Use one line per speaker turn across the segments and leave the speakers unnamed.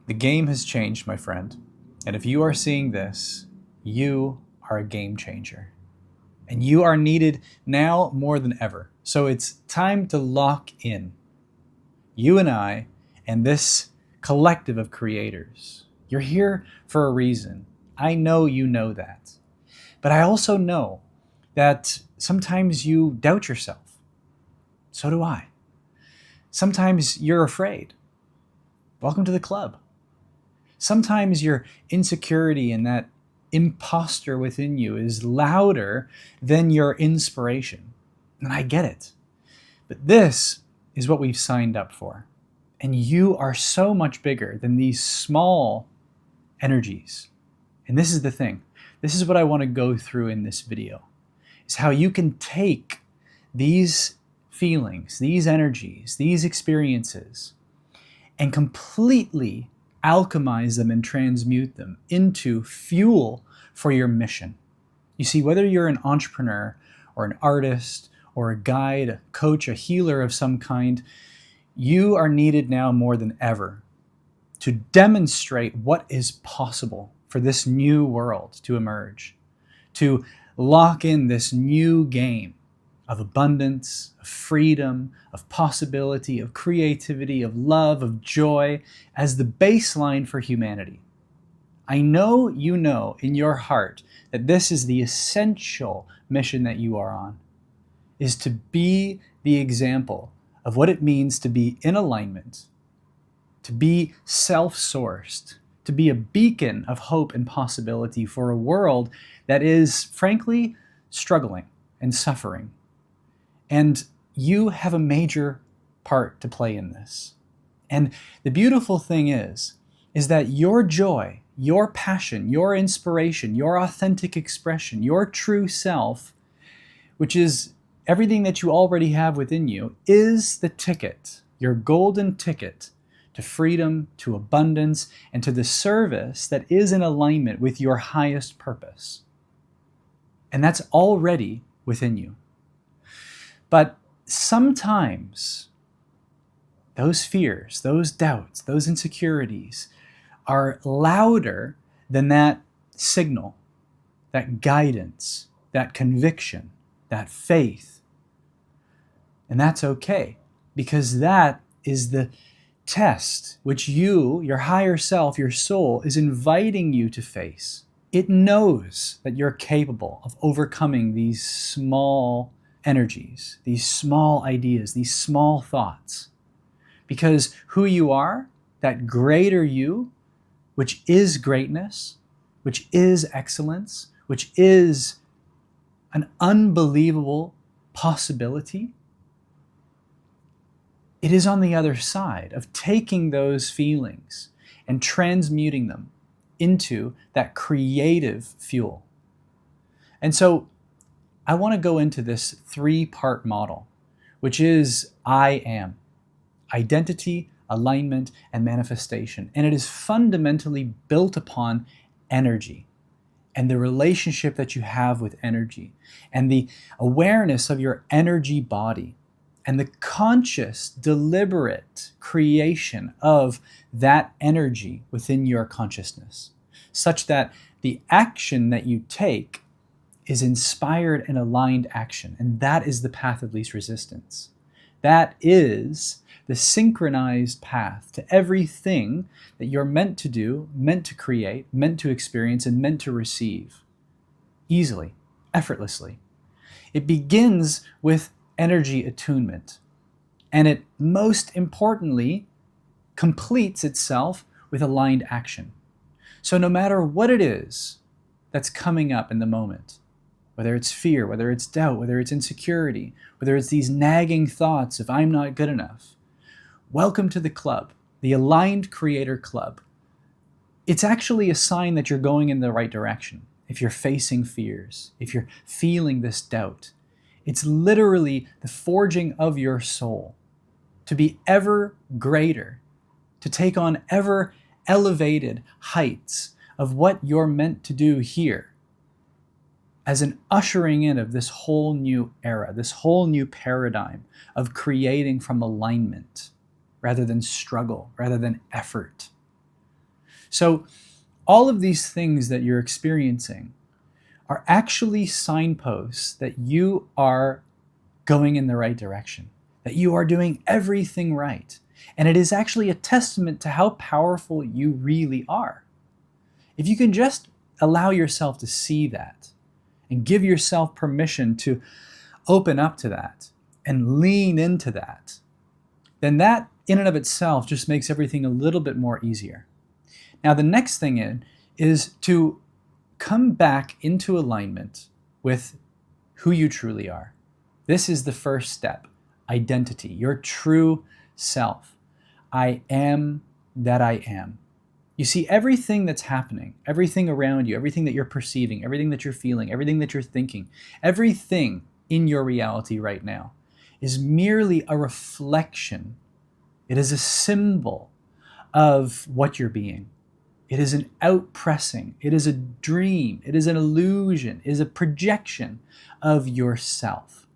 The game has changed, my friend. And if you are seeing this, you are a game changer. And you are needed now more than ever. So it's time to lock in. You and I, and this collective of creators. You're here for a reason. I know you know that. But I also know that sometimes you doubt yourself. So do I. Sometimes you're afraid. Welcome to the club. Sometimes your insecurity and that imposter within you is louder than your inspiration. And I get it. But this is what we've signed up for. And you are so much bigger than these small energies. And this is the thing. This is what I want to go through in this video. Is how you can take these feelings, these energies, these experiences, and completely alchemize them and transmute them into fuel for your mission. You see, whether you're an entrepreneur or an artist or a guide, a coach, a healer of some kind, you are needed now more than ever to demonstrate what is possible for this new world to emerge, to lock in this new game of abundance, of freedom, of possibility, of creativity, of love, of joy as the baseline for humanity. I know you know in your heart that this is the essential mission that you are on, is to be the example of what it means to be in alignment, to be self-sourced, to be a beacon of hope and possibility for a world that is, frankly, struggling and suffering. And you have a major part to play in this. And the beautiful thing is that your joy, your passion, your inspiration, your authentic expression, your true self, which is everything that you already have within you, is the ticket, your golden ticket to freedom, to abundance, and to the service that is in alignment with your highest purpose. And that's already within you. But sometimes those fears, those doubts, those insecurities are louder than that signal, that guidance, that conviction, that faith. And that's okay, because that is the test which you, your higher self, your soul, is inviting you to face. It knows that you're capable of overcoming these small energies, these small ideas, these small thoughts. Because who you are, that greater you, which is greatness, which is excellence, which is an unbelievable possibility, it is on the other side of taking those feelings and transmuting them into that creative fuel. And so I want to go into this 3-part model, which is I am. Identity, alignment, and manifestation. And it is fundamentally built upon energy and the relationship that you have with energy and the awareness of your energy body and the conscious, deliberate creation of that energy within your consciousness, such that the action that you take is inspired and aligned action. And that is the path of least resistance. That is the synchronized path to everything that you're meant to do, meant to create, meant to experience, and meant to receive. Easily, effortlessly. It begins with energy attunement. And it most importantly completes itself with aligned action. So no matter what it is that's coming up in the moment, whether it's fear, whether it's doubt, whether it's insecurity, whether it's these nagging thoughts of I'm not good enough, welcome to the club, the Aligned Creator Club. It's actually a sign that you're going in the right direction. If you're facing fears, if you're feeling this doubt, it's literally the forging of your soul to be ever greater, to take on ever elevated heights of what you're meant to do here as an ushering in of this whole new era, this whole new paradigm of creating from alignment rather than struggle, rather than effort. So all of these things that you're experiencing are actually signposts that you are going in the right direction, that you are doing everything right. And it is actually a testament to how powerful you really are. If you can just allow yourself to see that and give yourself permission to open up to that and lean into that, then that in and of itself just makes everything a little bit more easier. Now, the next thing is to come back into alignment with who you truly are. This is the first step. Identity, your true self. I am that I am. You see, everything that's happening, everything around you, everything that you're perceiving, everything that you're feeling, everything that you're thinking, everything in your reality right now is merely a reflection. It is a symbol of what you're being. It is an outpressing. It is a dream. It is an illusion. It is a projection of yourself.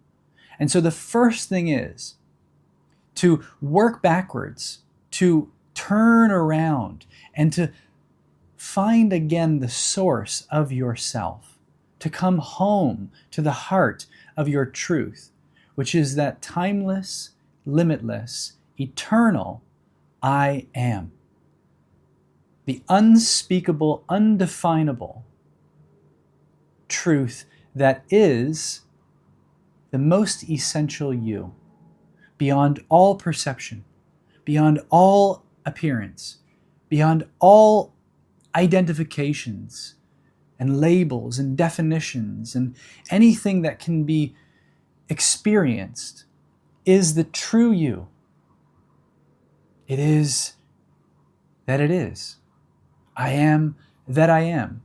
And so the first thing is to work backwards, to turn around, and to find again the source of yourself, to come home to the heart of your truth, which is that timeless, limitless, eternal I am. The unspeakable, undefinable truth that is the most essential you, beyond all perception, beyond all appearance, beyond all identifications and labels and definitions and anything that can be experienced, is the true you. It is that it is. I am that I am.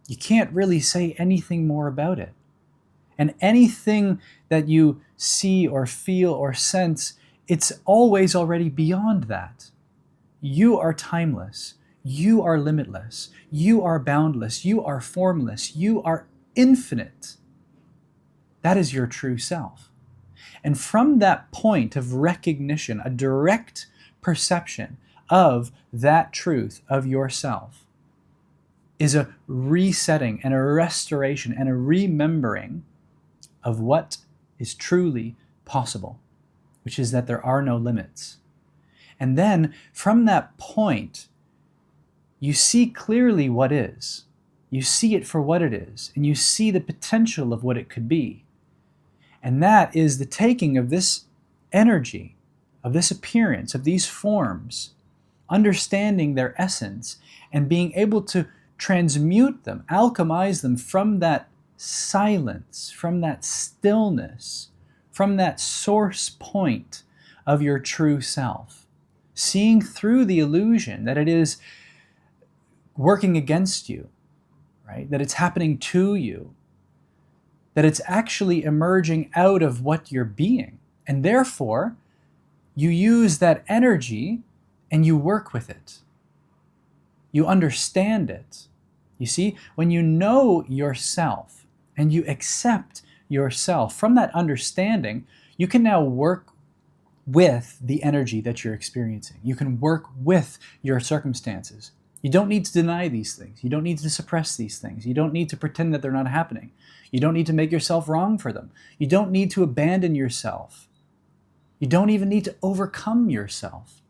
You can't really say anything more about it. And anything that you see or feel or sense, it's always already beyond that. You are timeless. You are limitless. You are boundless. You are formless. You are infinite. That is your true self. And from that point of recognition, a direct perception of that truth of yourself is a resetting and a restoration and a remembering of what is truly possible, which is that there are no limits. And then from that point, you see clearly what is. You see it for what it is, and you see the potential of what it could be. And that is the taking of this energy, of this appearance, of these forms, understanding their essence, and being able to transmute them, alchemize them from that silence, from that stillness, from that source point of your true self, seeing through the illusion that it is working against you, right? That it's happening to you, that it's actually emerging out of what you're being. And therefore, you use that energy and you work with it. You understand it. You see, when you know yourself and you accept yourself, from that understanding, you can now work with the energy that you're experiencing. You can work with your circumstances. You don't need to deny these things. You don't need to suppress these things. You don't need to pretend that they're not happening. You don't need to make yourself wrong for them. You don't need to abandon yourself. You don't even need to overcome yourself.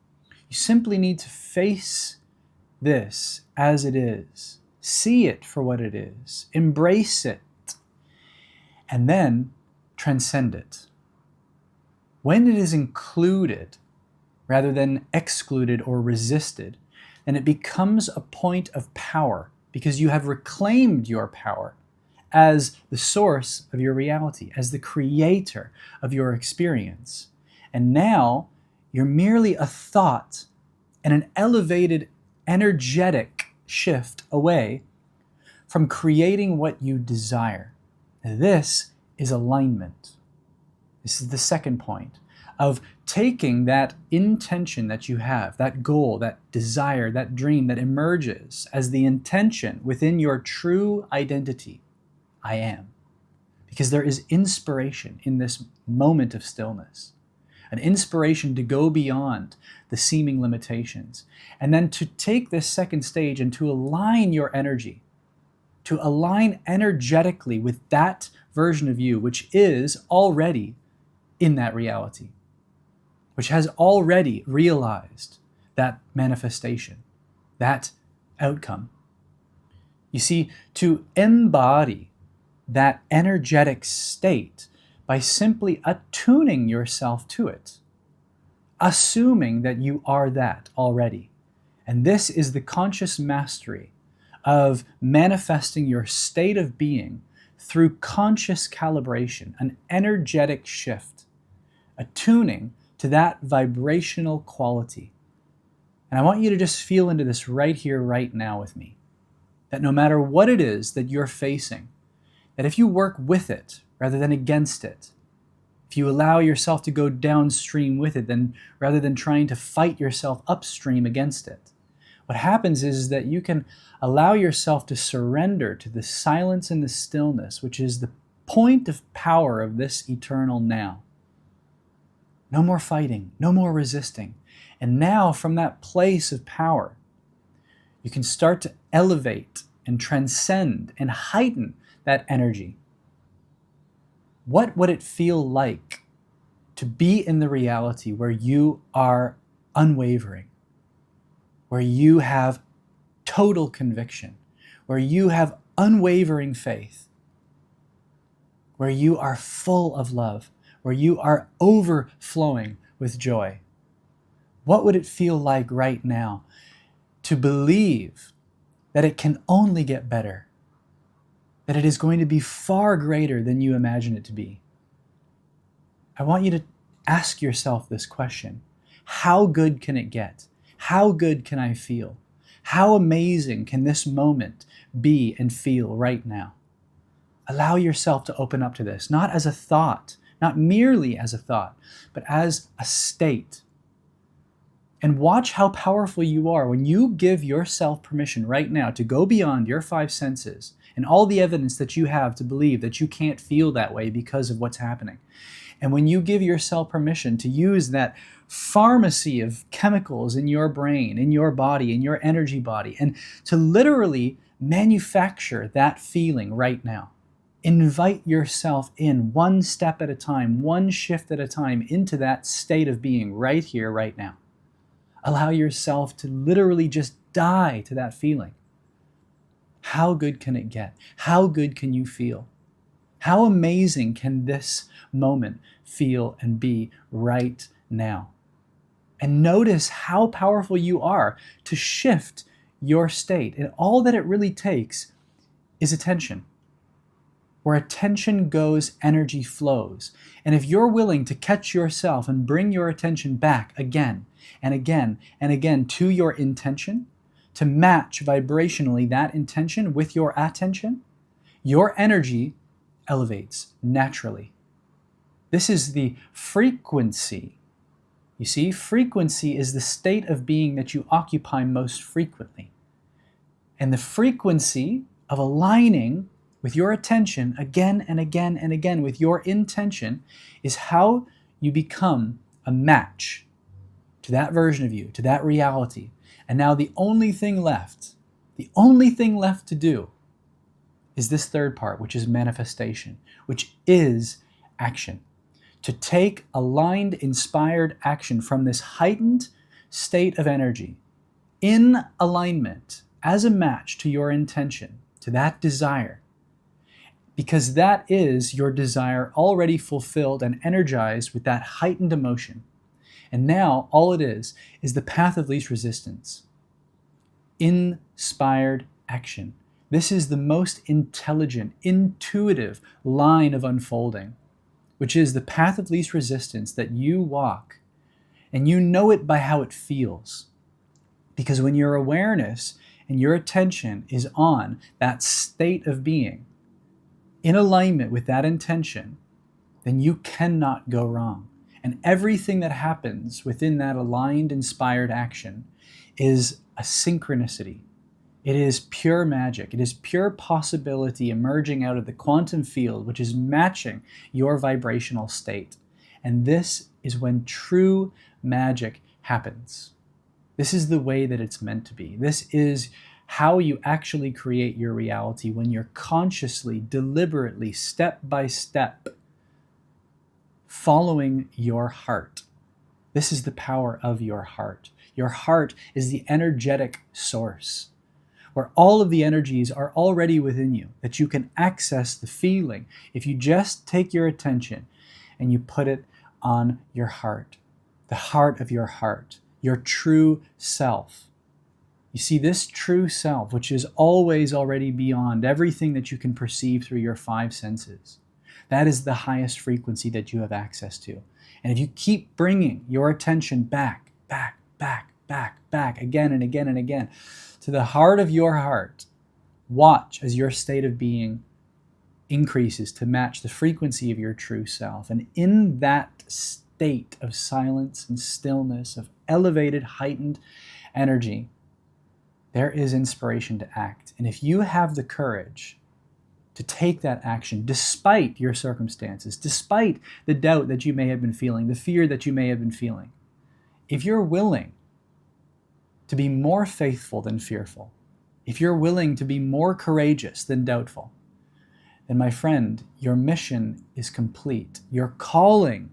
You simply need to face this as it is. See it for what it is. Embrace it. And then transcend it. When it is included rather than excluded or resisted, then it becomes a point of power because you have reclaimed your power as the source of your reality, as the creator of your experience. And now you're merely a thought and an elevated, energetic shift away from creating what you desire. This is alignment. This is the second point of taking that intention that you have, that goal, that desire, that dream that emerges as the intention within your true identity. I am. Because there is inspiration in this moment of stillness. an inspiration to go beyond the seeming limitations. And then to take this second stage and to align your energy, to align energetically with that version of you, which is already in that reality, which has already realized that manifestation, that outcome. You see, to embody that energetic state by simply attuning yourself to it, assuming that you are that already. And this is the conscious mastery of manifesting your state of being through conscious calibration, an energetic shift, attuning to that vibrational quality. And I want you to just feel into this right here, right now with me. That no matter what it is that you're facing, that if you work with it rather than against it, if you allow yourself to go downstream with it, then rather than trying to fight yourself upstream against it, what happens is that you can allow yourself to surrender to the silence and the stillness, which is the point of power of this eternal now. No more fighting, no more resisting. And now from that place of power, you can start to elevate and transcend and heighten that energy. What would it feel like to be in the reality where you are unwavering, where you have total conviction, where you have unwavering faith, where you are full of love, where you are overflowing with joy? What would it feel like right now to believe that it can only get better, that it is going to be far greater than you imagine it to be? I want you to ask yourself this question. How good can it get? How good can I feel? How amazing can this moment be and feel right now? Allow yourself to open up to this, not as a thought, not merely as a thought, but as a state. And watch how powerful you are when you give yourself permission right now to go beyond your five senses and all the evidence that you have to believe that you can't feel that way because of what's happening. And when you give yourself permission to use that pharmacy of chemicals in your brain, in your body, in your energy body, and to literally manufacture that feeling right now. Invite yourself in one step at a time, one shift at a time into that state of being right here, right now. Allow yourself to literally just die to that feeling. How good can it get? How good can you feel? How amazing can this moment feel and be right now? And notice how powerful you are to shift your state. And all that it really takes is attention. Where attention goes, energy flows. And if you're willing to catch yourself and bring your attention back again and again and again to your intention, to match vibrationally that intention with your attention, your energy elevates naturally. This is the frequency. You see, frequency is the state of being that you occupy most frequently. And the frequency of aligning with your attention again and again and again with your intention is how you become a match to that version of you, to that reality. And now the only thing left to do is this third part, which is manifestation, which is action. To take aligned, inspired action from this heightened state of energy in alignment as a match to your intention, to that desire, because that is your desire already fulfilled and energized with that heightened emotion. And now all it is the path of least resistance. Inspired action. This is the most intelligent, intuitive line of unfolding, which is the path of least resistance that you walk. And you know it by how it feels. Because when your awareness and your attention is on that state of being, in alignment with that intention, then you cannot go wrong. And everything that happens within that aligned, inspired action is a synchronicity. It is pure magic. It is pure possibility emerging out of the quantum field, which is matching your vibrational state. And this is when true magic happens. This is the way that it's meant to be. This is how you actually create your reality when you're consciously, deliberately, step by step, following your heart. This is the power of your heart. Your heart is the energetic source where all of the energies are already within you, that you can access the feeling if you just take your attention and you put it on your heart, the heart of your heart, your true self. You see, this true self, which is always already beyond everything that you can perceive through your five senses, that is the highest frequency that you have access to. And if you keep bringing your attention back, again and again and again, to the heart of your heart, watch as your state of being increases to match the frequency of your true self. And in that state of silence and stillness, of elevated, heightened energy, there is inspiration to act. And if you have the courage to take that action, despite your circumstances, despite the doubt that you may have been feeling, the fear that you may have been feeling, if you're willing to be more faithful than fearful, if you're willing to be more courageous than doubtful, then my friend, your mission is complete. Your calling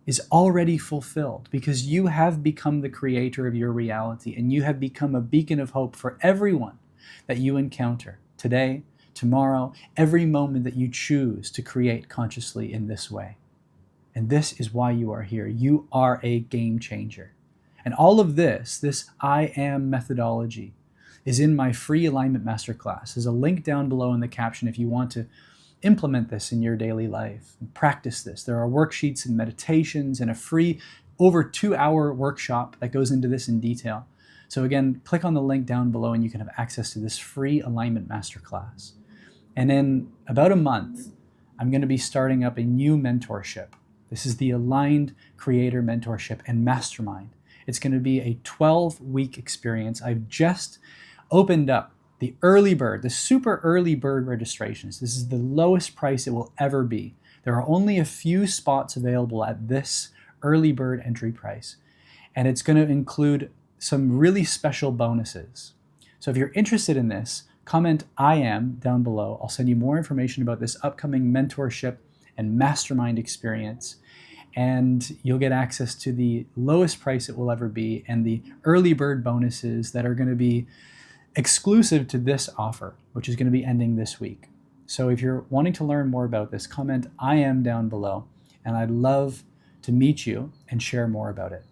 is already fulfilled because you have become the creator of your reality and you have become a beacon of hope for everyone that you encounter today, tomorrow, every moment that you choose to create consciously in this way. And this is why you are here. You are a game changer. And all of this I am methodology, is in my free alignment masterclass. There's a link down below in the caption if you want to implement this in your daily life and practice this. There are worksheets and meditations and a free over 2-hour workshop that goes into this in detail. So again, click on the link down below and you can have access to this free alignment masterclass. And in about a month, I'm going to be starting up a new mentorship. This is the Aligned Creator Mentorship and Mastermind. It's going to be a 12-week experience. I've just opened up the early bird, the super early bird registrations. This is the lowest price it will ever be. There are only a few spots available at this early bird entry price. And it's going to include some really special bonuses. So if you're interested in this, comment I am down below. I'll send you more information about this upcoming mentorship and mastermind experience. And you'll get access to the lowest price it will ever be and the early bird bonuses that are going to be exclusive to this offer, which is going to be ending this week. So if you're wanting to learn more about this, comment I am down below, and I'd love to meet you and share more about it.